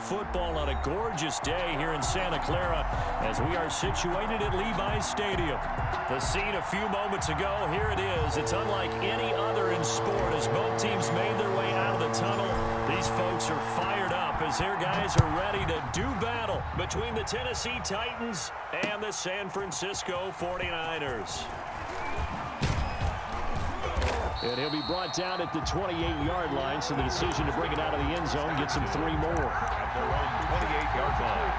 football on a gorgeous day here in Santa Clara as we are situated at Levi's Stadium. The scene a few moments ago, here it is. It's unlike any other in sport as both teams made their way out of the tunnel. These folks are fired up as their guys are ready to do battle between the Tennessee Titans and the San Francisco 49ers. And he'll be brought down at the 28-yard line, so the decision to bring it out of the end zone gets him 3 more. At their own 28-yard line.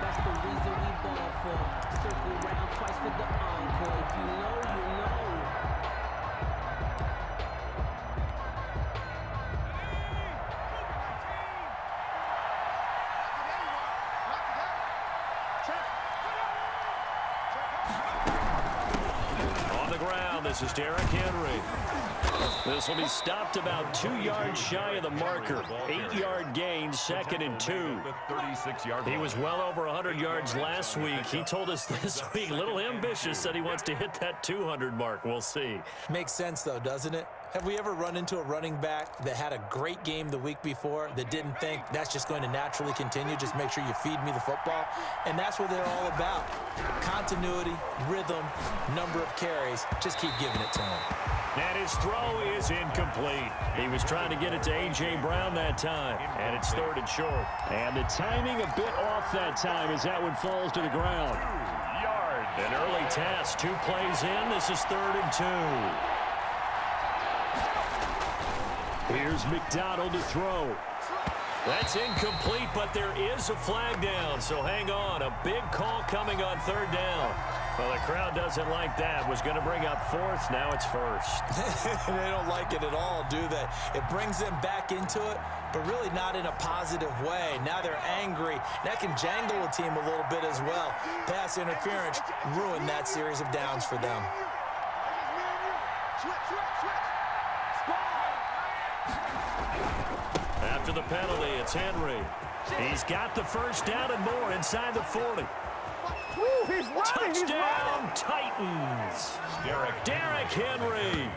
That's the reason we ball for. Circle round twice for the encore. If you know, you know. This is Derrick Henry. This will be stopped about 2 yards shy of the marker. 8-yard gain, 2nd and 2. He was well over 100 yards last week. He told us this week, a little ambitious, said he wants to hit that 200 mark. We'll see. Makes sense, though, doesn't it? Have we ever run into a running back that had a great game the week before that didn't think that's just going to naturally continue? Just make sure you feed me the football. And that's what they're all about. Continuity, rhythm, number of carries. Just keep giving it to him. And his throw is incomplete. He was trying to get it to A.J. Brown that time. And it's 3rd and short. And the timing a bit off that time as that one falls to the ground. 2 yards. An early task. 2 plays in. This is 3rd and 2. Here's McDonald to throw. That's incomplete, but there is a flag down, so hang on. A big call coming on 3rd down. Well, the crowd doesn't like that. Was going to bring up 4th. Now it's 1st. They don't like it at all, do they? It brings them back into it, but really not in a positive way. Now they're angry. That can jangle a team a little bit as well. Pass interference ruined that series of downs for them. After the penalty, it's Henry. He's got the 1st down and more inside the 40. Woo, he's running, Touchdown, Titans. Derrick Henry.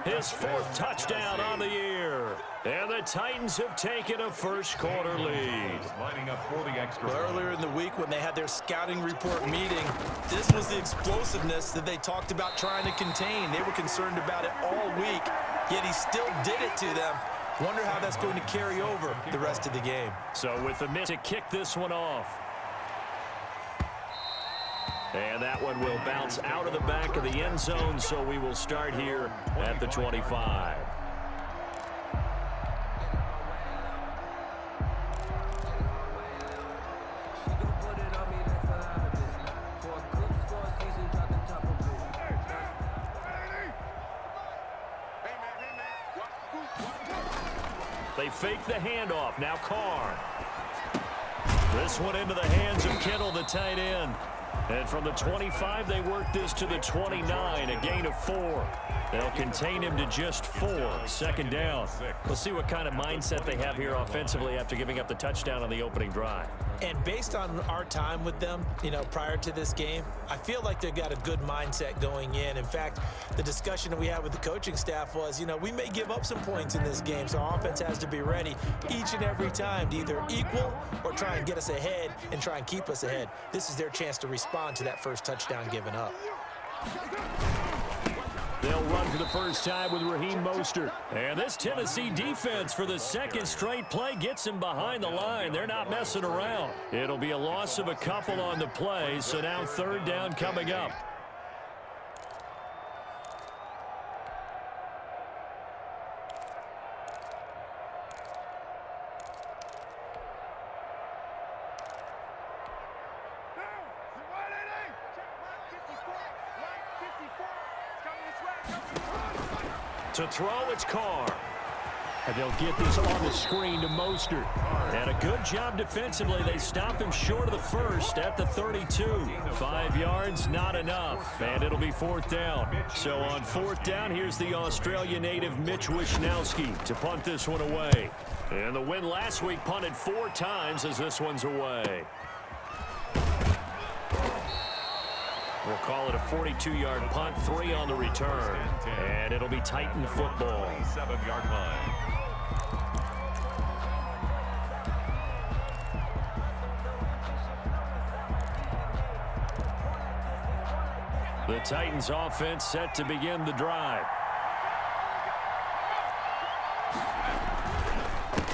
His 4th touchdown on the year. And the Titans have taken a first-quarter lead. Lining up for the extra. Earlier in the week when they had their scouting report meeting, this was the explosiveness that they talked about trying to contain. They were concerned about it all week, yet he still did it to them. Wonder how that's going to carry over the rest of the game. So with the minute to kick this one off. And that one will bounce out of the back of the end zone, so we will start here at the 25. They fake the handoff. Now Carr. This one into the hands of Kittle, the tight end. And from the 25, they work this to the 29, a gain of 4. They'll contain him to just 4. 2nd down. We'll see what kind of mindset they have here offensively after giving up the touchdown on the opening drive. And based on our time with them, prior to this game, I feel like they've got a good mindset going in. In fact, the discussion that we had with the coaching staff was, we may give up some points in this game, so our offense has to be ready each and every time to either equal or try and get us ahead and try and keep us ahead. This is their chance to respond to that first touchdown given up. They'll run for the first time with Raheem Mostert. And this Tennessee defense for the 2nd straight play gets him behind the line. They're not messing around. It'll be a loss of a couple on the play, so now 3rd down coming up. To throw, it's Carr. And they'll get this on the screen to Mostert. And a good job defensively. They stop him short of the 1st at the 32. 5 yards, not enough. And it'll be 4th down. So on 4th down, here's the Australia native Mitch Wishnowsky to punt this one away. And the win last week punted 4 times as this one's away. We'll call it a 42-yard punt, 3 on the return. And it'll be Titan football. 7-yard line. The Titans offense set to begin the drive.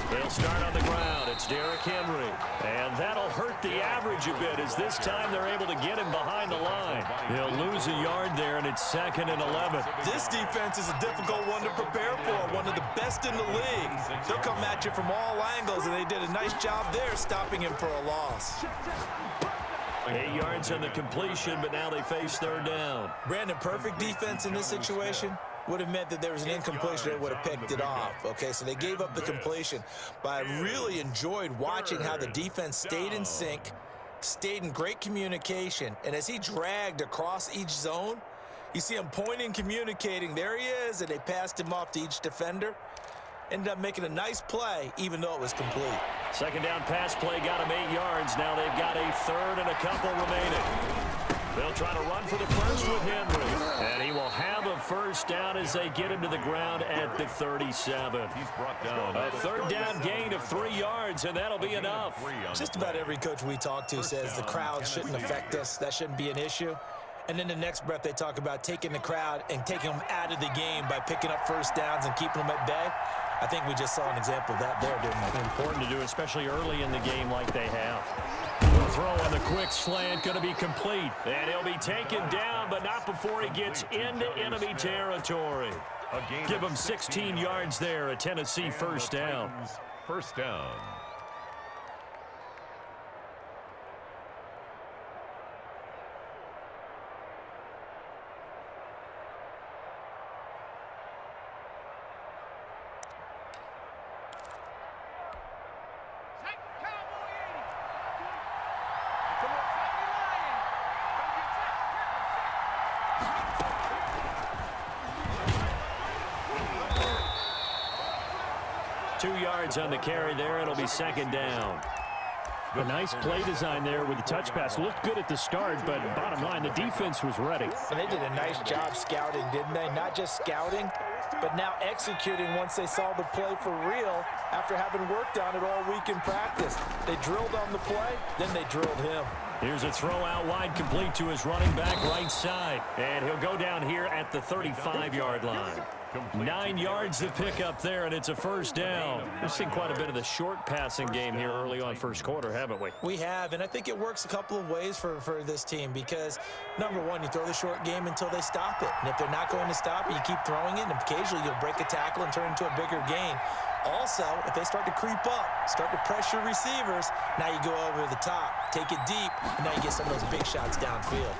They'll start on the ground. It's Derrick Henry. And that'll hurt the average a bit as this time they're able to get him behind the line. He'll lose a yard there, and it's 2nd and 11. This defense is a difficult one to prepare for, one of the best in the league. They'll come at you from all angles, and they did a nice job there stopping him for a loss. 8 yards on the completion, but now they face 3rd down. Brandon, perfect defense in this situation would have meant that there was an incompletion that would have picked it off. Okay, so they gave up the completion. But I really enjoyed watching how the defense stayed in sync, stayed in great communication, and as he dragged across each zone, you see him pointing, communicating. There he is, and they passed him off to each defender. Ended up making a nice play, even though it was complete. 2nd down pass play got him 8 yards. Now they've got a 3rd and a couple remaining. They'll try to run for the first with Henry. And he will have a 1st down as they get him to the ground at the 37. He's brought down. A 3rd down gain of 3 yards, and that'll be enough. Just about every coach we talk to says the crowd shouldn't affect us. That shouldn't be an issue. And then the next breath they talk about taking the crowd and taking them out of the game by picking up 1st downs and keeping them at bay. I think we just saw an example of that there, didn't we? Important to do, especially early in the game like they have. The throw on the quick slant going to be complete. And he'll be taken down, but not before he gets into enemy territory. Give him 16 yards there, a Tennessee 1st down. 1st down. On the carry there, it'll be 2nd down. A nice play design there with the touch pass. Looked good at the start, but bottom line, the defense was ready. And they did a nice job scouting, didn't they? Not just scouting, but now executing once they saw the play for real after having worked on it all week in practice. They drilled on the play, then they drilled him. Here's a throw out wide complete to his running back right side. And he'll go down here at the 35-yard line. 9 yards to pick up there, and it's a 1st down. We've seen quite a bit of the short passing game here early on 1st quarter, haven't we? We have, and I think it works a couple of ways for this team because, number one, you throw the short game until they stop it. And if they're not going to stop it, you keep throwing it, and occasionally you'll break a tackle and turn into a bigger gain. Also, if they start to creep up, start to pressure receivers, now you go over the top, take it deep, and now you get some of those big shots downfield.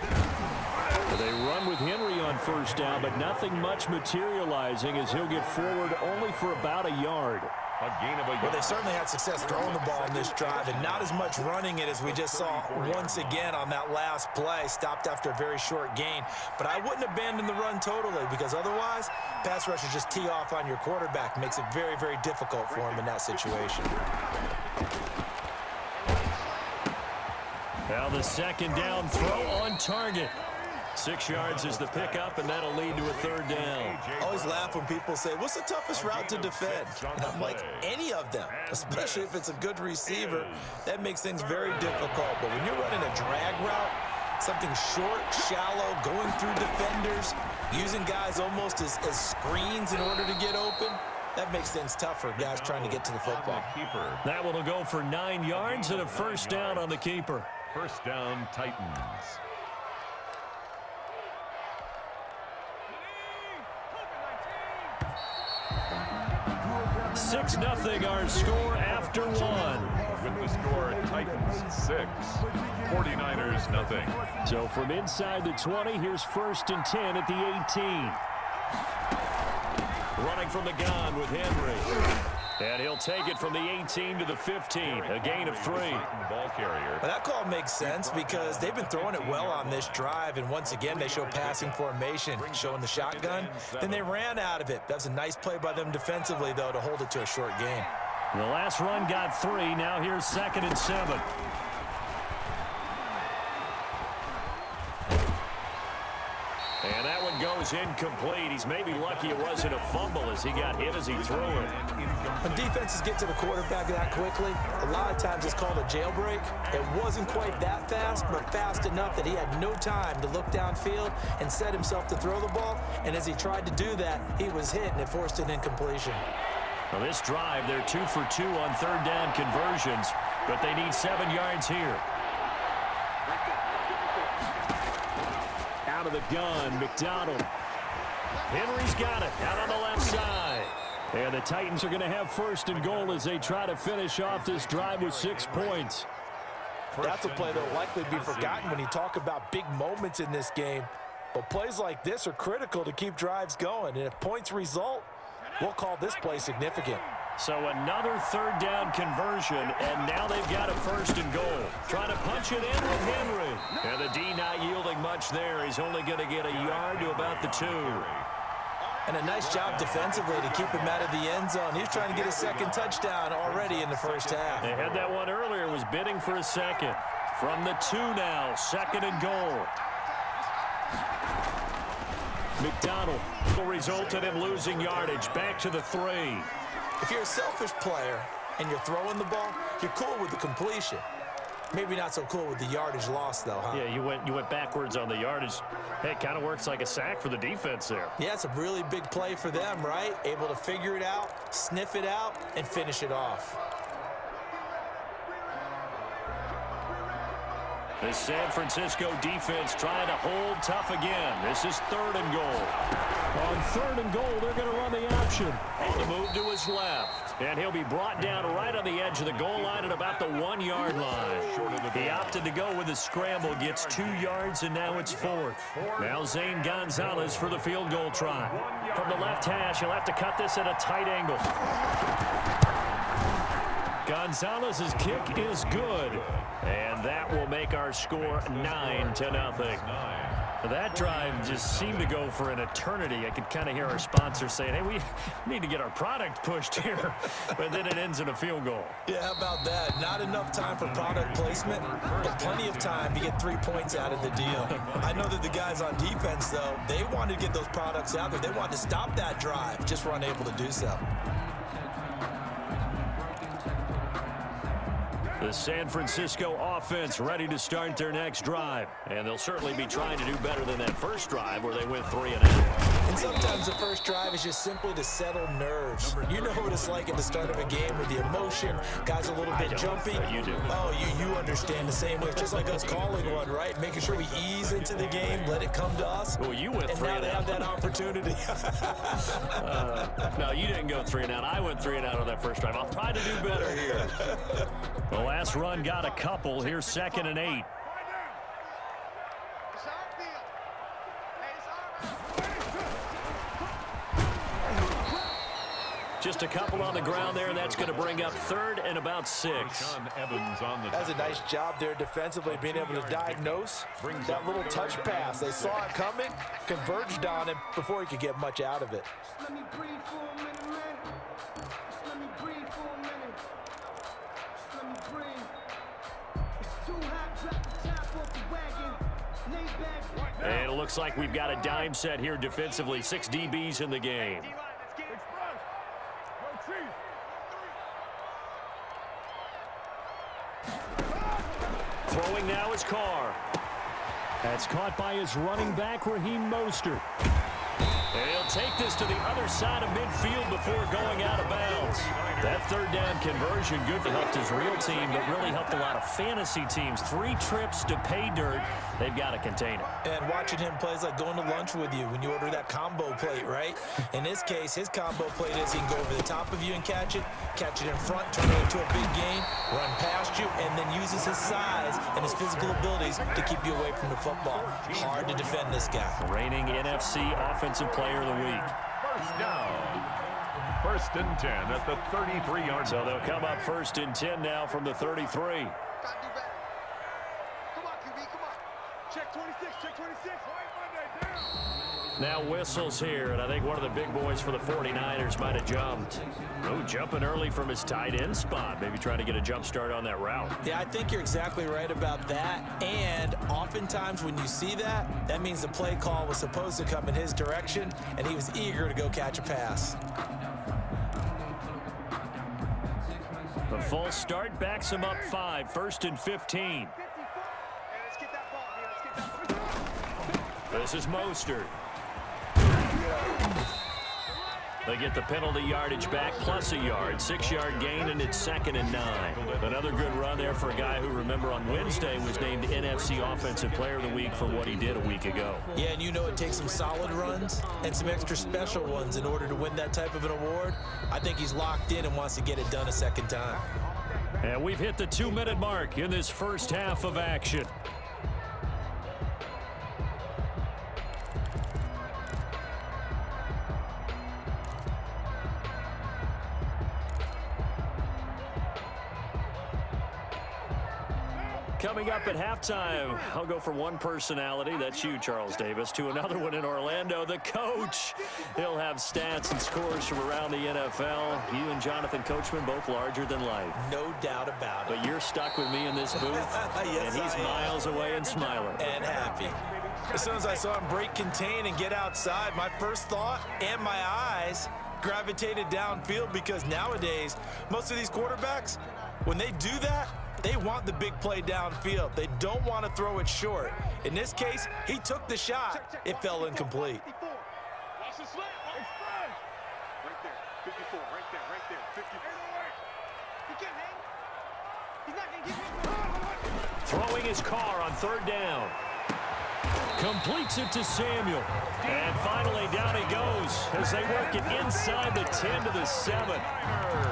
They run with Henry on 1st down, but nothing much materializing as he'll get forward only for about a yard. A gain of a yard. Well, they certainly had success throwing the ball in this drive, and not as much running it as we just saw once again on that last play, stopped after a very short gain. But I wouldn't abandon the run totally because otherwise, pass rushers just tee off on your quarterback. Makes it very, very difficult for him in that situation. Now the 2nd down throw on target. 6 yards is the pickup, and that'll lead to a 3rd down. I always laugh when people say, what's the toughest route to defend? And I'm like, any of them, especially if it's a good receiver. That makes things very difficult. But when you're running a drag route, something short, shallow, going through defenders, using guys almost as screens in order to get open, that makes things tough for guys trying to get to the football. That one will go for 9 yards and a 1st down on the keeper. 1st down, Titans. 6-0 our score after one. With the score, Titans 6, 49ers nothing. So from inside the 20, here's 1st and 10 at the 18. Running from the gun with Henry. And he'll take it from the 18 to the 15, a gain of 3. Ball carrier. Well, that call makes sense because they've been throwing it well on this drive, and once again they show passing formation, showing the shotgun. Then they ran out of it. That was a nice play by them defensively, though, to hold it to a short gain. The last run got 3. Now here's 2nd and 7. And that one goes goes incomplete. He's maybe lucky it wasn't a fumble as he got hit as he threw it. When defenses get to the quarterback that quickly, a lot of times it's called a jailbreak. It wasn't quite that fast, but fast enough that he had no time to look downfield and set himself to throw the ball. And as he tried to do that, he was hit, and it forced an incompletion. Well, this drive, they're 2 for 2 on third down conversions, but they need 7 yards here. Out of the gun, McDonald. Henry's got it out on the left side. And the Titans are going to have first and goal as they try to finish off this drive with 6 points. That's a play that will likely be forgotten when you talk about big moments in this game. But plays like this are critical to keep drives going. And if points result, we'll call this play significant. So another third down conversion, and now they've got a first and goal. Trying to punch it in with Henry. And the D not yielding much there. He's only going to get a yard to about the 2. And a nice job defensively to keep him out of the end zone. He's trying to get a second touchdown already in the first half. They had that one earlier, was bidding for a second. From the 2 now, second and goal. McDonald will result in him losing yardage. Back to the 3. If you're a selfish player and you're throwing the ball, you're cool with the completion. Maybe not so cool with the yardage loss, though, huh? Yeah, you went backwards on the yardage. Hey, it kind of works like a sack for the defense there. Yeah, it's a really big play for them, right? Able to figure it out, sniff it out, and finish it off. The San Francisco defense trying to hold tough again. This is third and goal. On third and goal, they're going to run the option. On the move to his left. And he'll be brought down right on the edge of the goal line at about the 1-yard line. He opted to go with a scramble, gets 2 yards, and now it's 4th. Now Zane Gonzalez for the field goal try. From the left hash, he'll have to cut this at a tight angle. Gonzalez's kick is good. And that will make our score 9-0. That drive just seemed to go for an eternity. I could kind of hear our sponsor saying, hey, we need to get our product pushed here. But then it ends in a field goal. Yeah, how about that? Not enough time for product placement, but plenty of time to get 3 points out of the deal. I know that the guys on defense, though, they wanted to get those products out there. They wanted to stop that drive, just were unable to do so. The San Francisco offense ready to start their next drive. And they'll certainly be trying to do better than that first drive where they went 3 and out. And sometimes the first drive is just simply to settle nerves. You know what it's like at the start of a game with the emotion. Guys a little bit jumpy. You do. Oh, you understand the same way. It's just like us calling one, right? Making sure we ease into the game, let it come to us. Well, you went 3 and and now they out. have that opportunity. No, you didn't go 3 and out. I went 3 and out on that first drive. I'll try to do better here. The last run got a couple. Here's 2nd and 8. Just a couple on the ground there, and that's going to bring up 3rd and about 6. That's a nice job there defensively, being able to diagnose that little touch pass. They saw it coming, converged on him before he could get much out of it. Let me breathe for a minute, man. Just let me breathe for a minute. Just let me breathe. It's too hot, drop the top off the wagon. Lay back. And it looks like we've got a dime set here defensively. 6 DBs in the game. Throwing now is Carr. That's caught by his running back, Raheem Mostert. And he'll take this to the other side of midfield before going out of bounds. That third down conversion good for helped his real team, but really helped a lot of fantasy teams. 3 trips to pay dirt. They've got to contain it. And watching him play is like going to lunch with you when you order that combo plate, right? In this case, his combo plate is he can go over the top of you and catch it in front, turn it into a big gain, run past you, and then uses his size and his physical abilities to keep you away from the football. Hard to defend this guy. Reigning NFC Offensive Player of the Week. First down. 1st and 10 at the 33-yard. So they'll come up 1st and 10 now from the 33. Come on, QB, come on. Check 26, check 26. Now whistles here, and I think one of the big boys for the 49ers might have jumped. Oh, jumping early from his tight end spot. Maybe trying to get a jump start on that route. Yeah, I think you're exactly right about that. And oftentimes when you see that, that means the play call was supposed to come in his direction, and he was eager to go catch a pass. The false start backs him up 5, 1st and 15. This is Mostert. They get the penalty yardage back plus a yard. 6-yard gain, and it's 2nd and 9. Another good run there for a guy who, remember, on Wednesday was named NFC Offensive Player of the Week for what he did a week ago. Yeah, and you know it takes some solid runs and some extra special ones in order to win that type of an award. I think he's locked in and wants to get it done a second time. And we've hit the 2-minute mark in this first half of action. Coming up at halftime, I'll go from one personality, that's you, Charles Davis, to another one in Orlando, the coach. He'll have stats and scores from around the NFL. You and Jonathan Coachman, both larger than life. No doubt about it. But you're stuck with me in this booth, Yes, and he's miles away and smiling. And happy. As soon as I saw him break contain and get outside, my first thought and my eyes gravitated downfield, because nowadays, most of these quarterbacks, when they do that, they want the big play downfield. They don't want to throw it short. In this case, he took the shot. It fell incomplete. Watch the slant. Right there. 54. Right there. 54. He can't hang. He's not going to get it. Throwing his car on 3rd down. Completes it to Samuel. And finally down he goes as they work it inside the 10 to the 7.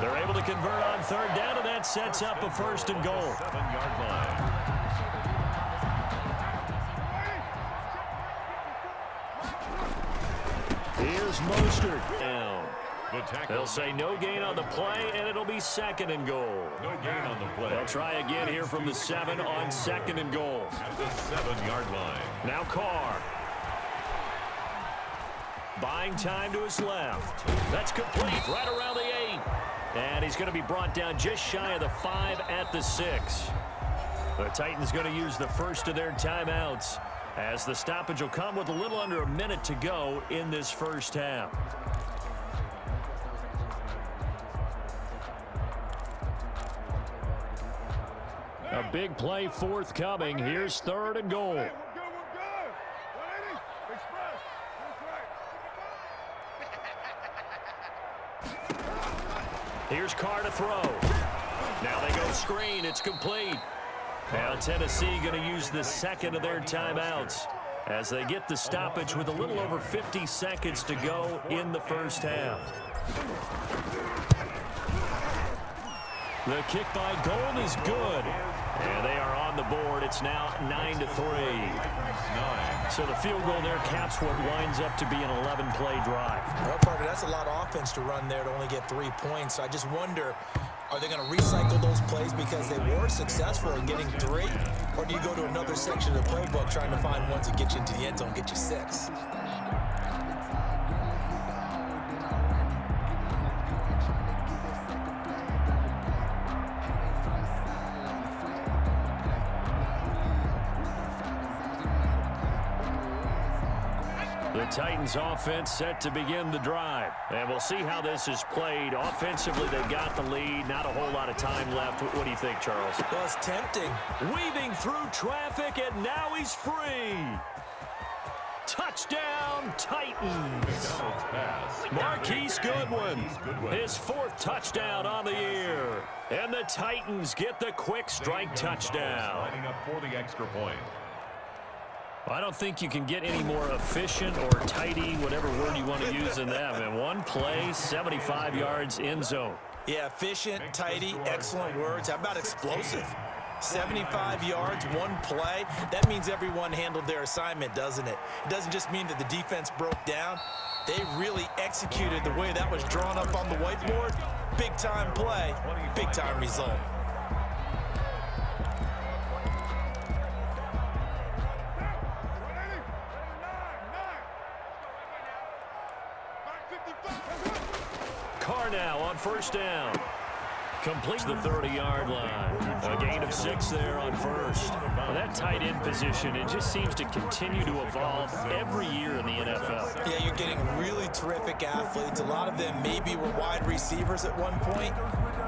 They're able to convert on 3rd down, and that sets up a 1st and goal. 7-yard line. Here's Mostert down. Good tackle. They'll say no gain on the play, and it'll be 2nd and goal. No gain on the play. They'll try again here from the 7 on 2nd and goal. At the 7-yard line. Now Carr. Buying time to his left. That's complete right around the 8. And he's going to be brought down just shy of the 5 at the 6. The Titans going to use the first of their timeouts, as the stoppage will come with a little under a minute to go in this first half. A big play forthcoming. Here's 3rd and goal. We're good. Ready? Express. That's right. Here's Carr to throw. Now they go screen. It's complete. Now Tennessee going to use the 2nd of their timeouts as they get the stoppage with a little over 50 seconds to go in the first half. The kick by Gold is good. And they are on the board. It's now 9-3. So the field goal there caps what winds up to be an 11-play drive. Well, Parker, that's a lot of offense to run there to only get 3 points. So I just wonder, are they going to recycle those plays because they were successful in getting 3? Or do you go to another section of the playbook trying to find ones that get you into the end zone, get you 6? The Titans offense set to begin the drive. And we'll see how this is played. Offensively, they've got the lead. Not a whole lot of time left. What do you think, Charles? Well, it's tempting. Weaving through traffic, and now he's free. Touchdown, Titans. Marquise Goodwin, his 4th touchdown on the year. And the Titans get the quick strike touchdown. Lining up for the extra point. I don't think you can get any more efficient or tidy, whatever word you want to use in that. And one play, 75 yards in zone. Yeah, efficient, tidy, excellent words. How about explosive? 75 yards, one play. That means everyone handled their assignment, doesn't it? It doesn't just mean that the defense broke down. They really executed the way that was drawn up on the whiteboard. Big-time play, big-time result. first down. Completes the 30-yard line. A gain of 6 there on first. Well, that tight end position, it just seems to continue to evolve every year in the NFL. Yeah, you're getting really terrific athletes. A lot of them maybe were wide receivers at one point.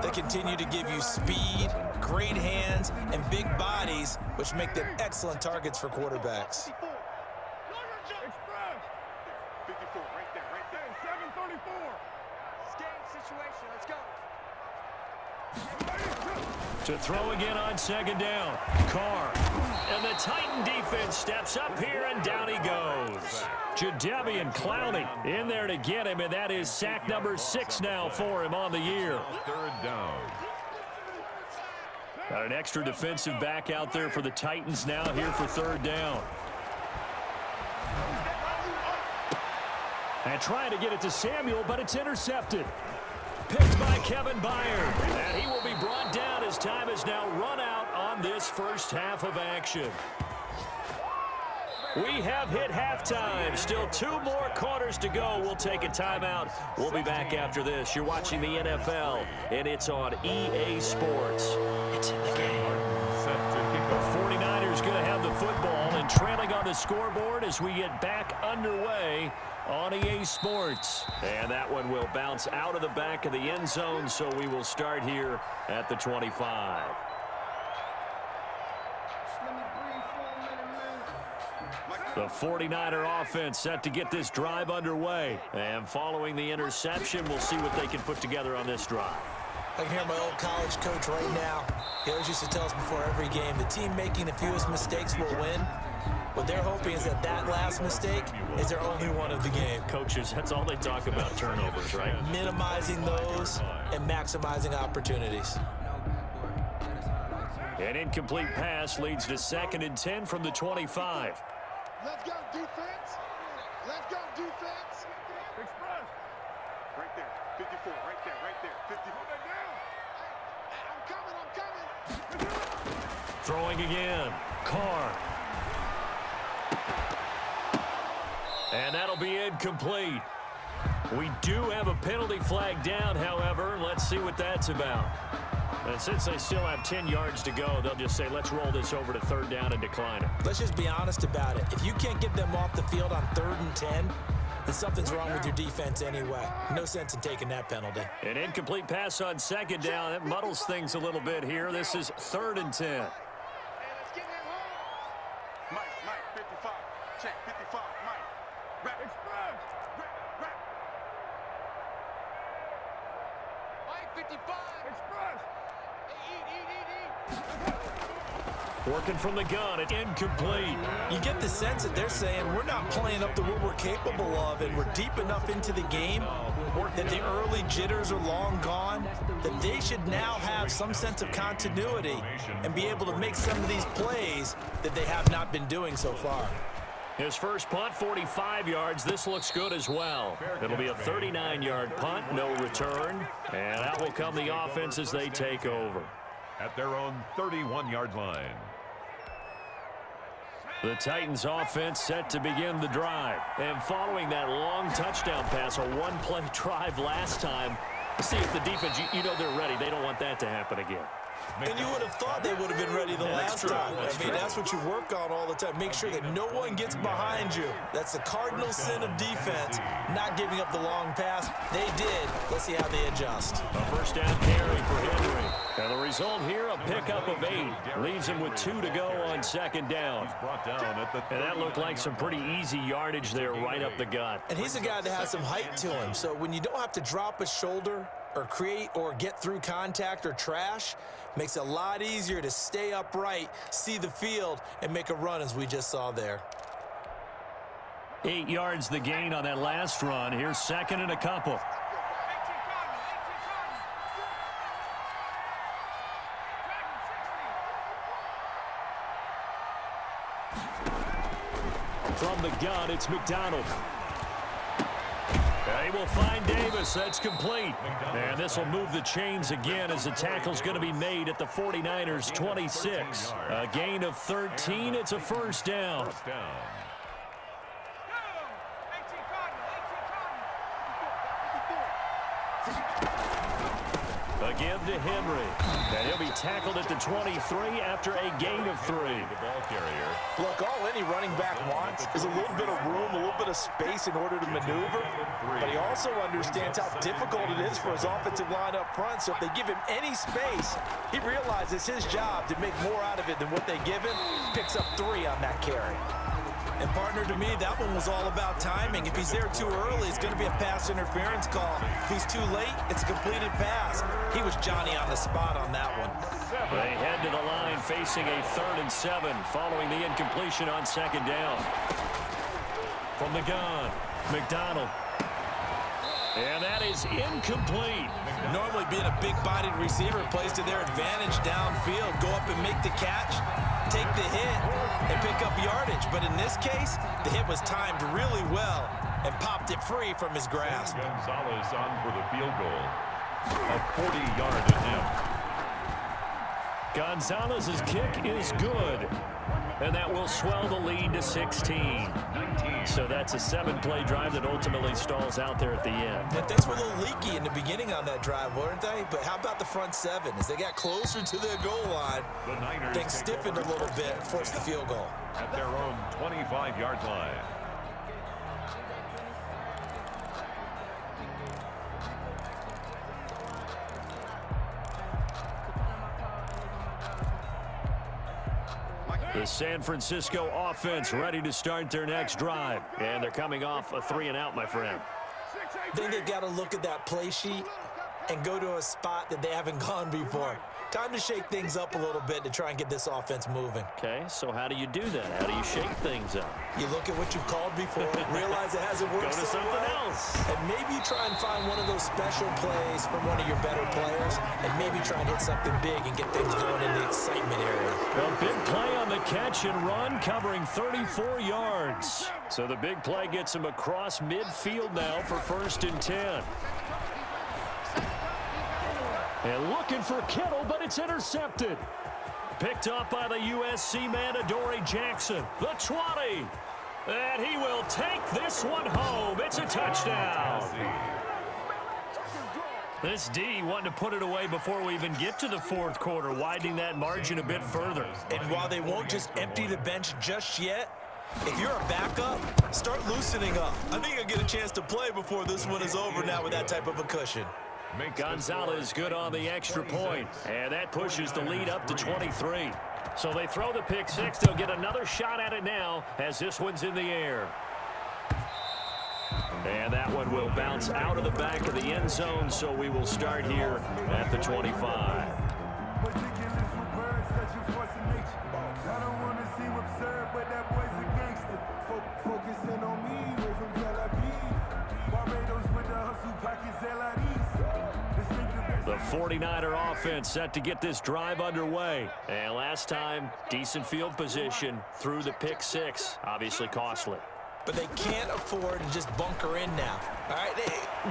They continue to give you speed, great hands, and big bodies, which make them excellent targets for quarterbacks. 54, right there. 734. Game situation, let's go. To throw again on second down. Carr. And the Titan defense steps up here, and down he goes. Jadeveon Clowney in there to get him, and that is sack number 6 now for him on the year. Third down. Got an extra defensive back out there for the Titans now here for third down. And trying to get it to Samuel, but it's intercepted. Picked by Kevin Byard. And he will be brought down as time is now run out on this first half of action. We have hit halftime. Still 2 more quarters to go. We'll take a timeout. We'll be back after this. You're watching the NFL, and it's on EA Sports. It's in the game. The 49ers going to have the football and trailing on the scoreboard as we get back underway on EA Sports. And that one will bounce out of the back of the end zone, so we will start here at the 25. The 49er offense set to get this drive underway. And following the interception, we'll see what they can put together on this drive. I can hear my old college coach right now. He always used to tell us before every game, the team making the fewest mistakes will win. What they're hoping is that last mistake is their only one of the game. Coaches, that's all they talk about, turnovers, right? Minimizing those and maximizing opportunities. An incomplete pass leads to 2nd and 10 from the 25. Let's go, defense. Let's go, defense. Express. Right there. 54. Right there. 54. I'm coming. Throwing again. Carr. And that'll be incomplete. We do have a penalty flag down, however. Let's see what that's about. And since they still have 10 yards to go, they'll just say, let's roll this over to third down and decline it. Let's just be honest about it. If you can't get them off the field on 3rd and 10, then something's wrong with your defense anyway. No sense in taking that penalty. An incomplete pass on 2nd down. That muddles things a little bit here. This is 3rd and 10. Hey, let's get that home. Mike, 55. Check, 55, Mike. Rap. Express. Rap. Mike, 55. Express. Working from the gun, it's incomplete. You get the sense that they're saying we're not playing up to what we're capable of, and we're deep enough into the game that the early jitters are long gone, that they should now have some sense of continuity and be able to make some of these plays that they have not been doing so far. His first punt, 45 yards. This looks good as well. It'll be a 39-yard punt, no return. And out will come the offense as they take over. At their own 31-yard line. The Titans offense set to begin the drive. And following that long touchdown pass, a one-play drive last time, see if the defense, you know they're ready. They don't want that to happen again. And you would have thought they would have been ready the last time. I mean, that's what you work on all the time. Make sure that no one gets behind you. That's the cardinal sin of defense, not giving up the long pass. They did. Let's see how they adjust. A first down carry for Henry. And the result here, a pickup of 8. Leaves him with 2 to go on 2nd down. And that looked like some pretty easy yardage there right up the gut. And he's a guy that has some height to him. So when you don't have to drop a shoulder or create or get through contact or trash, makes it a lot easier to stay upright, see the field, and make a run as we just saw there. 8 yards the gain on that last run. Here's 2nd and a couple. From the gun, it's McDonald. They will find Davis. That's complete. And this will move the chains again as the tackle's going to be made at the 49ers' 26. A gain of 13. It's a first down. Again to Henry. And he'll be tackled at the 23 after a gain of 3. The ball carrier. Look, all any running back wants is a little bit of room, a little bit of space in order to maneuver. But he also understands how difficult it is for his offensive line up front. So if they give him any space, he realizes his job to make more out of it than what they give him. Picks up 3 on that carry. And partner, to me, that one was all about timing. If he's there too early, it's going to be a pass interference call. If he's too late, it's a completed pass. He was Johnny on the spot on that one. They head to the line facing a 3rd and 7 following the incompletion on 2nd down. From the gun, McDonald. And that is incomplete. Normally being a big-bodied receiver plays to their advantage downfield. Go up and make the catch, take the hit, and pick up yardage. But in this case, the hit was timed really well and popped it free from his grasp. Gonzalez on for the field goal. A 40-yard attempt. Gonzalez's kick is good. And that will swell the lead to 16. So that's a 7-play drive that ultimately stalls out there at the end. And things were a little leaky in the beginning on that drive, weren't they? But how about the front 7? As they got closer to their goal line, things stiffened a little bit, forced the field goal. At their own 25-yard line. The San Francisco offense ready to start their next drive. And they're coming off a 3-and-out, my friend. I think they got to look at that play sheet and go to a spot that they haven't gone before. Time to shake things up a little bit to try and get this offense moving. Okay, so how do you do that? How do you shake things up? You look at what you've called before, realize it hasn't worked Go to so something well, else. and maybe try and find one of those special plays from one of your better players, and maybe try and hit something big and get things going in the excitement area. A big play on the catch and run, covering 34 yards. So the big play gets him across midfield now for 1st and 10. And looking for Kittle, but it's intercepted. Picked up by the USC man, Adoree Jackson. The 20. And he will take this one home. It's a touchdown. This D wanting to put it away before we even get to the 4th quarter, widening that margin a bit further. And while they won't just empty the bench just yet, if you're a backup, start loosening up. I think you'll get a chance to play before this one is over now with that type of a cushion. Gonzalez good on the extra point, and that pushes the lead up to 23. So they throw the pick 6. They'll get another shot at it now as this one's in the air. And that one will bounce out of the back of the end zone, so we will start here at the 25. The 49er offense set to get this drive underway. And last time, decent field position through the pick 6. Obviously costly. But they can't afford to just bunker in now. All right,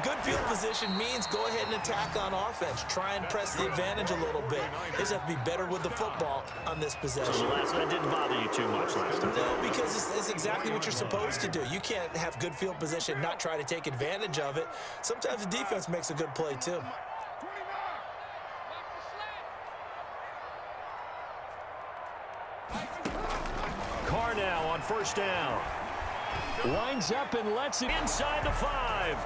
good field position means go ahead and attack on offense. Try and press the advantage a little bit. They just have to be better with the football on this possession. So that didn't bother you too much last time? No, because it's exactly what you're supposed to do. You can't have good field position, not try to take advantage of it. Sometimes the defense makes a good play, too. Carr now on 1st down. Winds up and lets it inside the 5.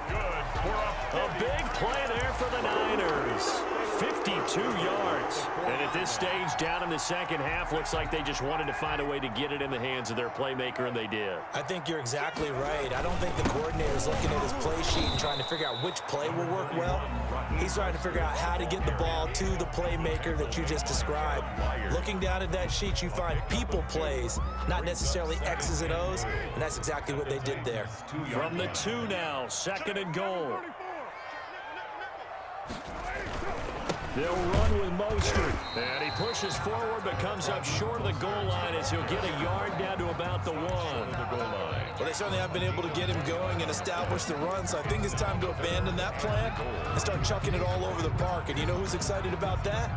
A big play there for the Niners. 52 yards. And at this stage, down in the second half, looks like they just wanted to find a way to get it in the hands of their playmaker, and they did. I think you're exactly right. I don't think the coordinator's looking at his play sheet and trying to figure out which play will work well. He's trying to figure out how to get the ball to the playmaker that you just described. Looking down at that sheet, you find people plays, not necessarily X's and O's, and that's exactly what they did there. From the 2 now, 2nd and goal. They'll run with Mostert. And he pushes forward but comes up short of the goal line as he'll get a yard down to about the 1. Well, they certainly have been able to get him going and establish the run, so I think it's time to abandon that plan and start chucking it all over the park. And you know who's excited about that?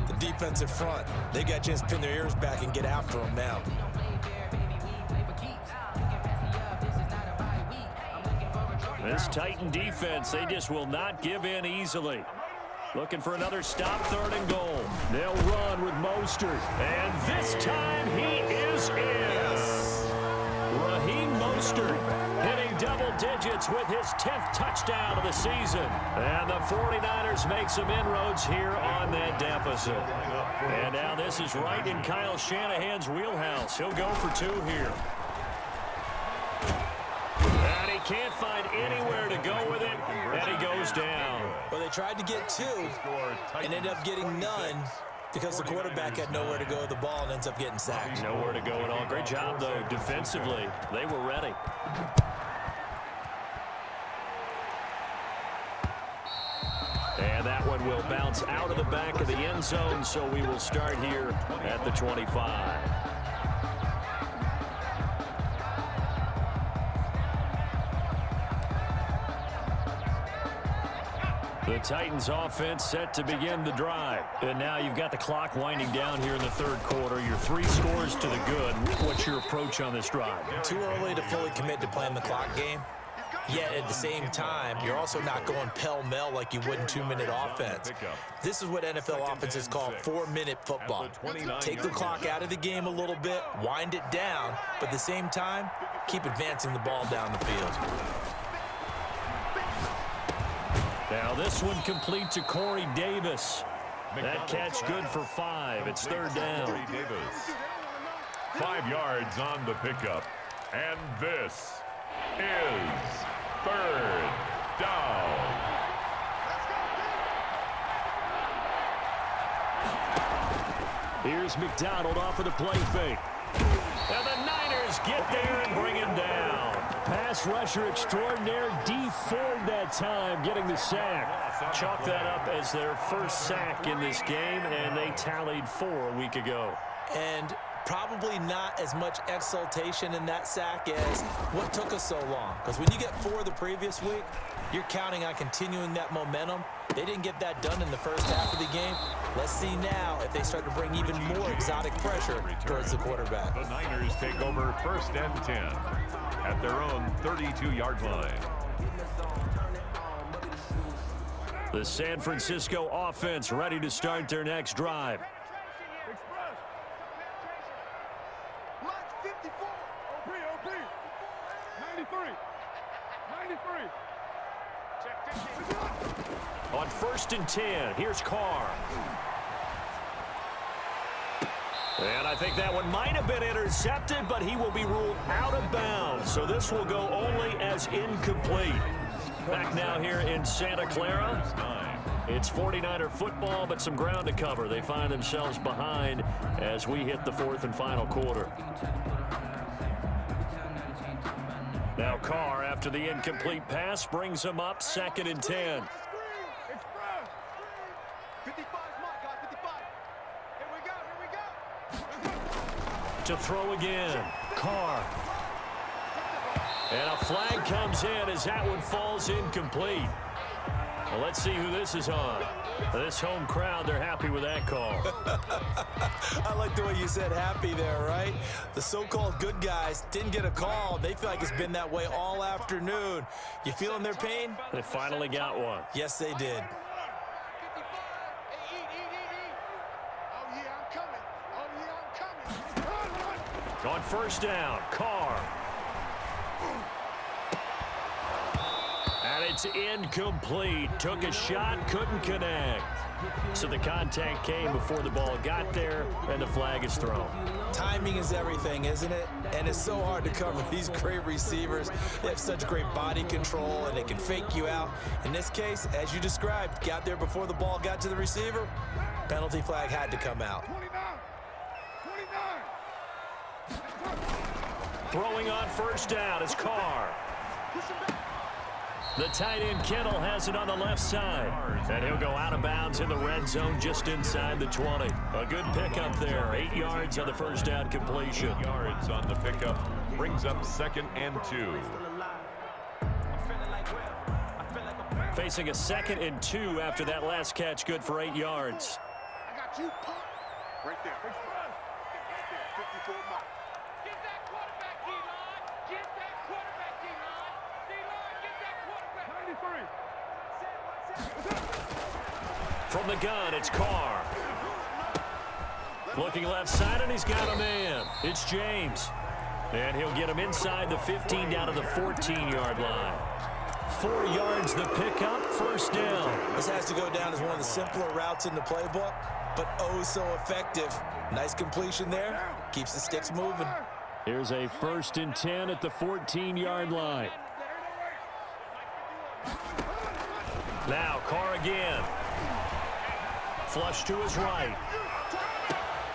The defensive front. They got a chance to pin their ears back and get after him now. This Titan defense, they just will not give in easily. Looking for another stop, 3rd and goal. They'll run with Mostert. And this time he is in. Raheem Mostert hitting double digits with his 10th touchdown of the season. And the 49ers make some inroads here on that deficit. And now this is right in Kyle Shanahan's wheelhouse. He'll go for 2 here. And he can't find anywhere to go with it, and he goes down. Well, they tried to get 2 and ended up getting none because the quarterback had nowhere to go with the ball and ends up getting sacked. Nowhere to go at all. Great job, though, defensively. They were ready. And that one will bounce out of the back of the end zone, so we will start here at the 25. The Titans offense set to begin the drive. And now you've got the clock winding down here in the 3rd quarter. You're 3 scores to the good. What's your approach on this drive? Too early to fully commit to playing the clock game. Yet at the same time, you're also not going pell-mell like you would in 2-minute offense. This is what NFL offenses call 4-minute football. Take the clock out of the game a little bit, wind it down, but at the same time, keep advancing the ball down the field. Now this one complete to Corey Davis. That catch good for 5. It's 3rd down. Corey Davis. 5 yards on the pickup. And this is 3rd down. Here's McDonald off of the play fake. And the Niners get there and bring him down. Pass rusher extraordinaire, D Ford that time, getting the sack. Chalk that up as their first sack in this game, and they tallied 4 a week ago. And probably not as much exultation in that sack as what took us so long. Because when you get 4 the previous week, you're counting on continuing that momentum. They didn't get that done in the first half of the game. Let's see now if they start to bring even more exotic pressure towards the quarterback. The Niners take over 1st and 10 at their own 32-yard line. The San Francisco offense ready to start their next drive. Line 54. OP. 93. On 1st and 10, here's Carr. And I think that one might have been intercepted, but he will be ruled out of bounds. So this will go only as incomplete. Back now here in Santa Clara. It's 49er football, but some ground to cover. They find themselves behind as we hit the 4th and final quarter. Now Carr, after the incomplete pass, brings him up 2nd and 10. 55 mark, guys, 55. Here we go. To throw again, Carr. And a flag comes in as that one falls incomplete. Well, let's see who this is on. This home crowd, they're happy with that call. I like the way you said happy there, right? The so-called good guys didn't get a call. They feel like it's been that way all afternoon. You feeling their pain? They finally got one. Yes, they did. On 1st down, Carr. And it's incomplete. Took a shot, couldn't connect. So the contact came before the ball got there, and the flag is thrown. Timing is everything, isn't it? And it's so hard to cover these great receivers. They have such great body control, and they can fake you out. In this case, as you described, got there before the ball got to the receiver. Penalty flag had to come out. 29. Throwing on 1st down is Carr. The tight end Kittle has it on the left side. And he'll go out of bounds in the red zone just inside the 20. A good pickup there. 8 yards on the 1st down completion. 8 yards on the pickup brings up 2nd and 2. Facing a 2nd and 2 after that last catch, good for 8 yards. I got you, punk. Right there. 54 mark. Get that quarterback, D-line. Get that quarterback, D-line. D-line, get that quarterback. 93. From the gun, it's Carr. Looking left side, and he's got a man. It's James. And he'll get him inside the 15 down to the 14-yard line. 4 yards the pickup, first down. This has to go down as one of the simpler routes in the playbook, but oh so effective. Nice completion there. Keeps the sticks moving. Here's a 1st and 10 at the 14-yard line. Now Carr again. Flush to his right.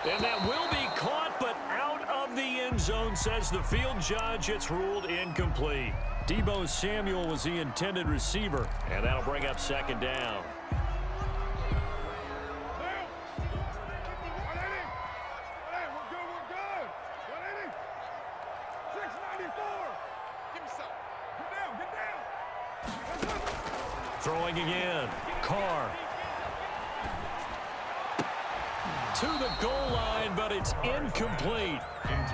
And that will be caught, but out of the end zone, says the field judge. It's ruled incomplete. Deebo Samuel was the intended receiver, and that'll bring up 2nd down. Throwing again. Carr. To the goal line, but it's incomplete.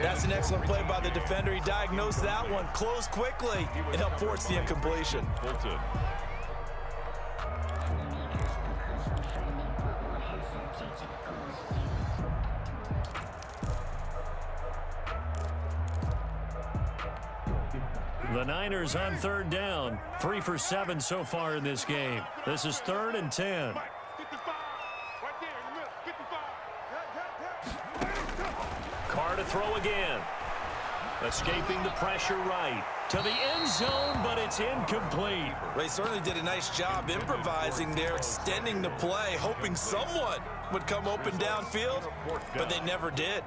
That's an excellent play by the defender. He diagnosed that one, closed quickly, and helped force the incompletion. Fulton. The Niners on 3rd down. 3 for 7 so far in this game. This is 3rd and 10. Carr to throw again. Escaping the pressure right. To the end zone, but it's incomplete. They certainly did a nice job improvising there, extending the play, hoping someone would come open downfield, but they never did.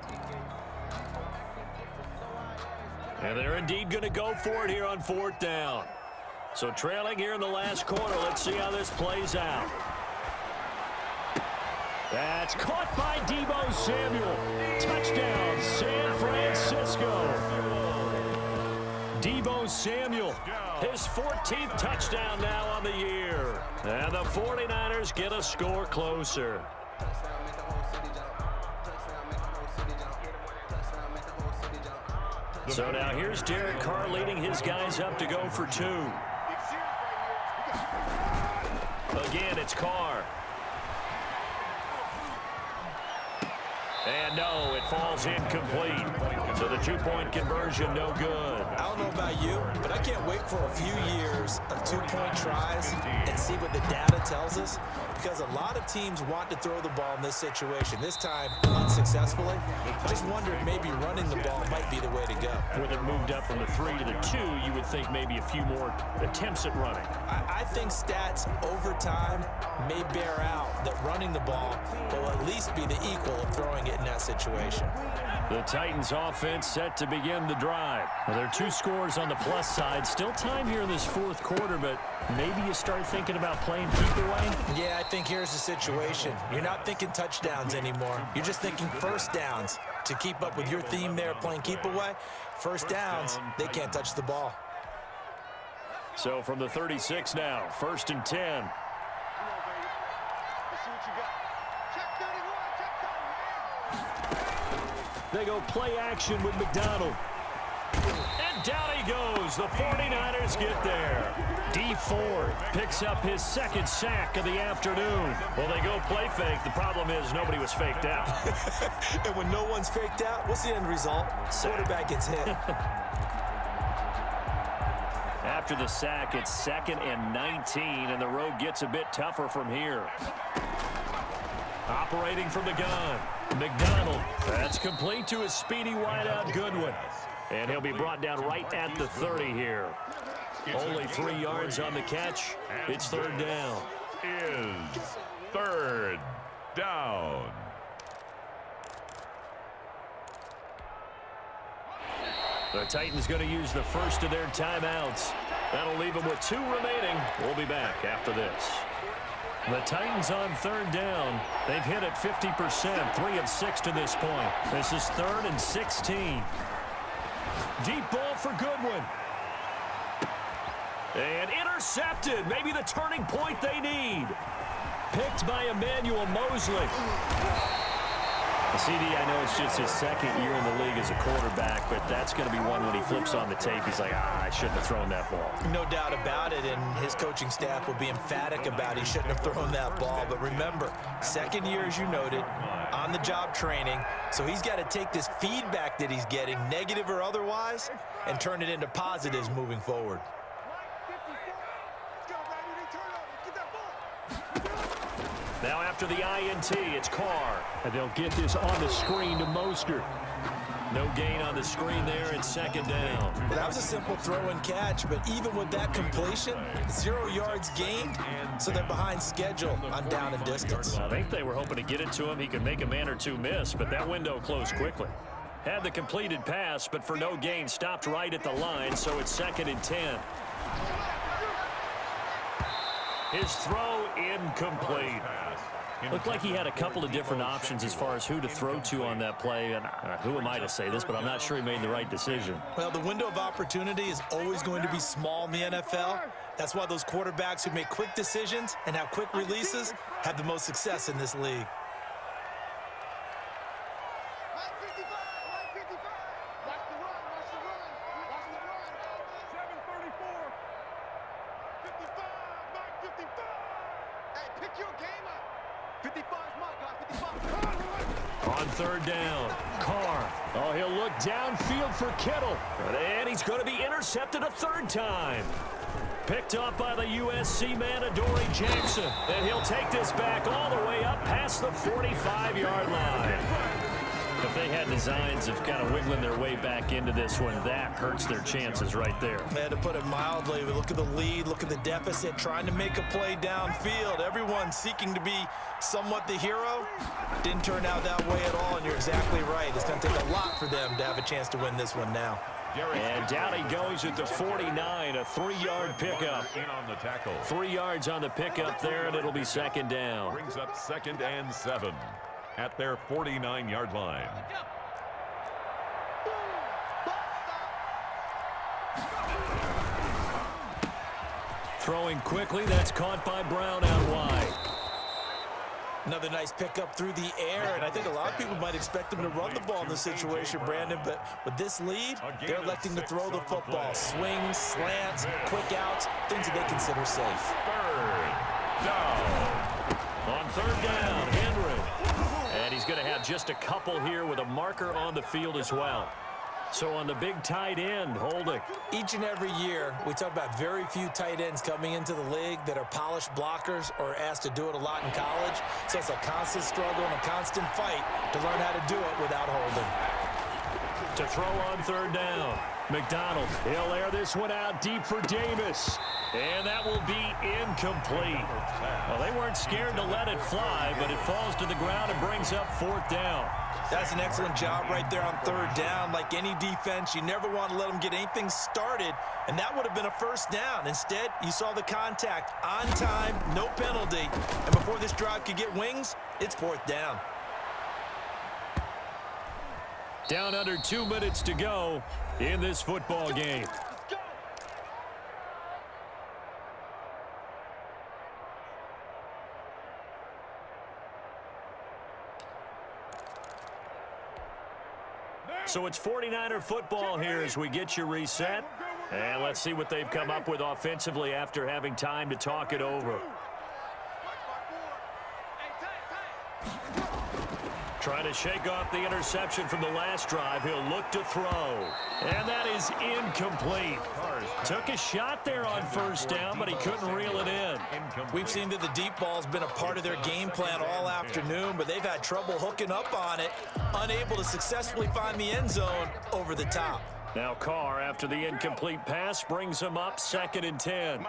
And they're indeed going to go for it here on 4th down. So trailing here in the last quarter. Let's see how this plays out. That's caught by Deebo Samuel. Touchdown, San Francisco. Deebo Samuel, his 14th touchdown now on the year. And the 49ers get a score closer. So now here's Derek Carr leading his guys up to go for 2. Again, it's Carr. And no, it falls incomplete. So the 2-point conversion, no good. I don't know about you, but I can't wait for a few years of 2-point tries and see what the data tells us, because a lot of teams want to throw the ball in this situation. This time, unsuccessfully. I just wonder if maybe running the ball might be the way to go. With it moved up from the 3 to the 2, you would think maybe a few more attempts at running. I think stats over time may bear out that running the ball will at least be the equal of throwing it in that situation. The Titans offense set to begin the drive. Well, there are 2 scores on the plus side. Still time here in this 4th quarter, but maybe you start thinking about playing keep away? Yeah, I think here's the situation. You're not thinking touchdowns anymore. You're just thinking 1st downs. To keep up with your theme there, playing keep away, 1st downs, they can't touch the ball. So from the 36 now, 1st and 10. They go play action with McDonald. And down he goes. The 49ers get there. D Ford picks up his 2nd sack of the afternoon. Well, they go play fake. The problem is nobody was faked out. And when no one's faked out, what's the end result? Quarterback gets hit. After the sack, it's 2nd and 19, and the road gets a bit tougher from here. Operating from the gun, McDonald. That's complete to his speedy wideout Goodwin. And he'll be brought down right at the 30 here. Only 3 yards on the catch. It's 3rd down. Is 3rd down. The Titans going to use the first of their timeouts. That'll leave them with 2 remaining. We'll be back after this. The Titans on 3rd down. They've hit it 50%, 3 of 6 to this point. This is 3rd and 16. Deep ball for Goodwin. And intercepted. Maybe the turning point they need. Picked by Emmanuel Mosley. CD, I know it's just his second year in the league as a quarterback, but that's going to be one when he flips on the tape. He's like, I shouldn't have thrown that ball. No doubt about it, and his coaching staff will be emphatic about he shouldn't have thrown that ball. But remember, second year, as you noted, on-the-job training, so he's got to take this feedback that he's getting, negative or otherwise, and turn it into positives moving forward. Now after the INT, it's Carr. And they'll get this on the screen to Mostert. No gain on the screen there, and second down. Well, that was a simple throw and catch, but even with that completion, 0 yards gained, so they're behind schedule on down and distance. I think they were hoping to get it to him. He could make a man or two miss, but that window closed quickly. Had the completed pass, but for no gain, stopped right at the line, so it's 2nd and 10. His throw incomplete. Looked like he had a couple of different options as far as who to throw to on that play. And who am I to say this, but I'm not sure he made the right decision. Well, the window of opportunity is always going to be small in the NFL. That's why those quarterbacks who make quick decisions and have quick releases have the most success in this league. On third down, Carr. Oh, he'll look downfield for Kittle. And he's going to be intercepted a third time. Picked up by the USC man, Adoree Jackson. And he'll take this back all the way up past the 45-yard line. If they had designs of kind of wiggling their way back into this one, that hurts their chances right there. Man, to put it mildly, look at the lead, look at the deficit, trying to make a play downfield. Everyone seeking to be somewhat the hero. Didn't turn out that way at all, and you're exactly right. It's going to take a lot for them to have a chance to win this one now. And down he goes at the 49, a 3-yard pickup. In on the tackle. 3 yards on the pickup there, and it'll be second down. Brings up 2nd and 7 at their 49-yard line. Throwing quickly, that's caught by Brown out wide. Another nice pickup through the air, and I think a lot of people might expect them to run the ball in this situation, Brandon, but with this lead, they're electing to throw the football. Swings, slants, quick outs, things that they consider safe. Third down. On third down, Henry. And he's going to have just a couple here with a marker on the field as well. So on the big tight end, holding. Each and every year, we talk about very few tight ends coming into the league that are polished blockers or asked to do it a lot in college. So it's a constant struggle and a constant fight to learn how to do it without holding. To throw on third down, McDonald. He'll air this one out deep for Davis. And that will be incomplete. Well, they weren't scared to let it fly, but it falls to the ground and brings up 4th down. That's an excellent job right there on third down. Like any defense, you never want to let them get anything started, and that would have been a first down. Instead, you saw the contact on time, no penalty, and before this drive could get wings, it's 4th down. Down under 2 minutes to go in this football game. So it's 49er football here as we get you reset. And let's see what they've come up with offensively after having time to talk it over. Trying to shake off the interception from the last drive. He'll look to throw. And that is incomplete. Took a shot there on first down, but he couldn't reel it in. We've seen that the deep ball's been a part of their game plan all afternoon, but they've had trouble hooking up on it, unable to successfully find the end zone over the top. Now Carr, after the incomplete pass, brings him up 2nd and 10.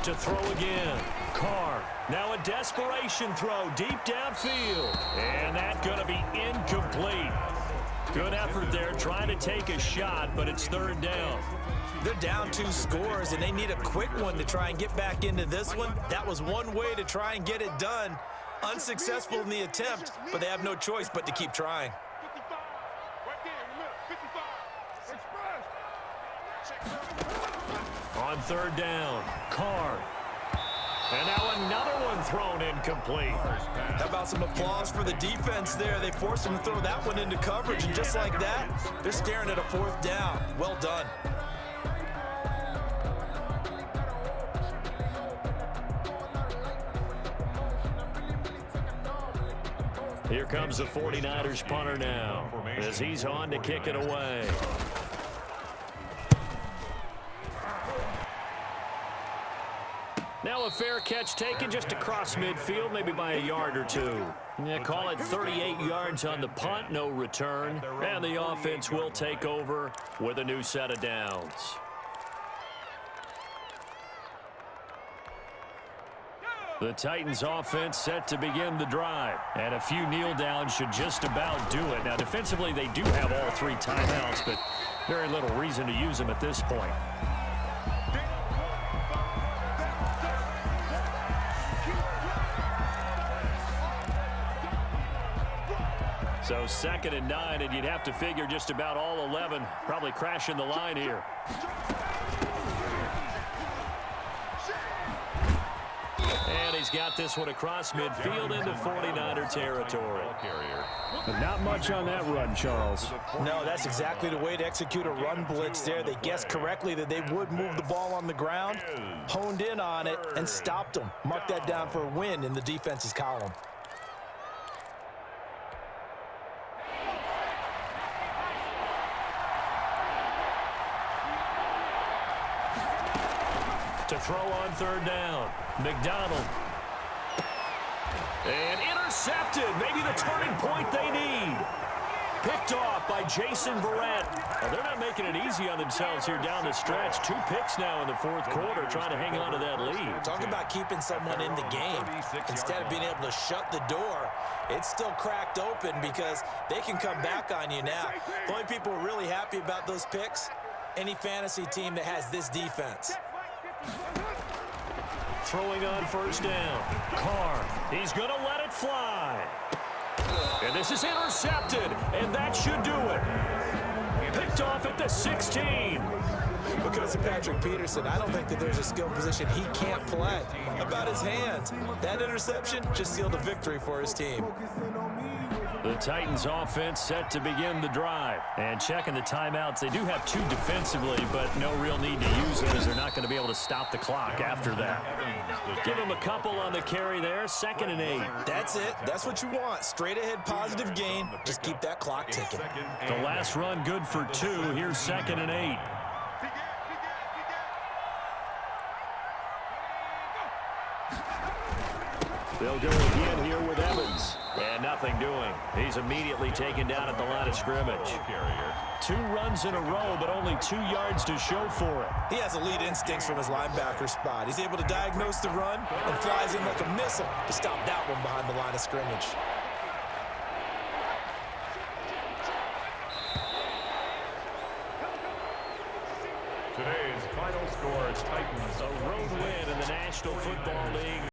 To throw again, Carr. Now a desperation throw deep downfield. And that's going to be incomplete. Good effort there trying to take a shot, but it's 3rd down. They're down 2 scores, and they need a quick one to try and get back into this one. That was one way to try and get it done. Unsuccessful in the attempt, but they have no choice but to keep trying. On third down, Carr. And now another one thrown incomplete. How about some applause for the defense there? They forced him to throw that one into coverage, and just like that, they're staring at a fourth down. Well done. Here comes the 49ers punter now, as he's on to kick it away. Now a fair catch taken just across midfield, maybe by a yard or two. Yeah, call it 38 yards on the punt, no return. And the offense will take over with a new set of downs. The Titans offense set to begin the drive. And a few kneel downs should just about do it. Now defensively they do have all three timeouts, but very little reason to use them at this point. So 2nd and 9, and you'd have to figure just about all 11 probably crashing the line here. And he's got this one across midfield into 49er territory. But not much on that run, Charles. No, that's exactly the way to execute a run blitz there. They guessed correctly that they would move the ball on the ground, honed in on it, and stopped them. Mark that down for a win in the defense's column. To throw on third down, McDonald. And intercepted, maybe the turning point they need. Picked off by Jason Verrett. Well, they're not making it easy on themselves here down the stretch. 2 picks now in the 4th quarter, trying to hang on to that lead. Talk about keeping someone in the game. Instead of being able to shut the door, it's still cracked open because they can come back on you now. The only people who are really happy about those picks, any fantasy team that has this defense. Throwing on first down. Carr, he's going to let it fly. And this is intercepted, and that should do it. Picked off at the 16. Because of Patrick Peterson, I don't think that there's a skill position he can't play. About his hands, that interception just sealed a victory for his team. The Titans offense set to begin the drive. And checking the timeouts, they do have 2 defensively, but no real need to use them as they're not going to be able to stop the clock after that. Give them a couple on the carry there, 2nd and 8. That's it. That's what you want. Straight ahead positive gain. Just keep that clock ticking. The last run good for 2. Here's 2nd and 8. They'll go again here with Evans. And nothing doing. He's immediately taken down at the line of scrimmage. 2 runs in a row, but only 2 yards to show for it. He has elite instincts from his linebacker spot. He's able to diagnose the run and flies in like a missile to stop that one behind the line of scrimmage. Today's final score, Titans. A road win in the National Football League.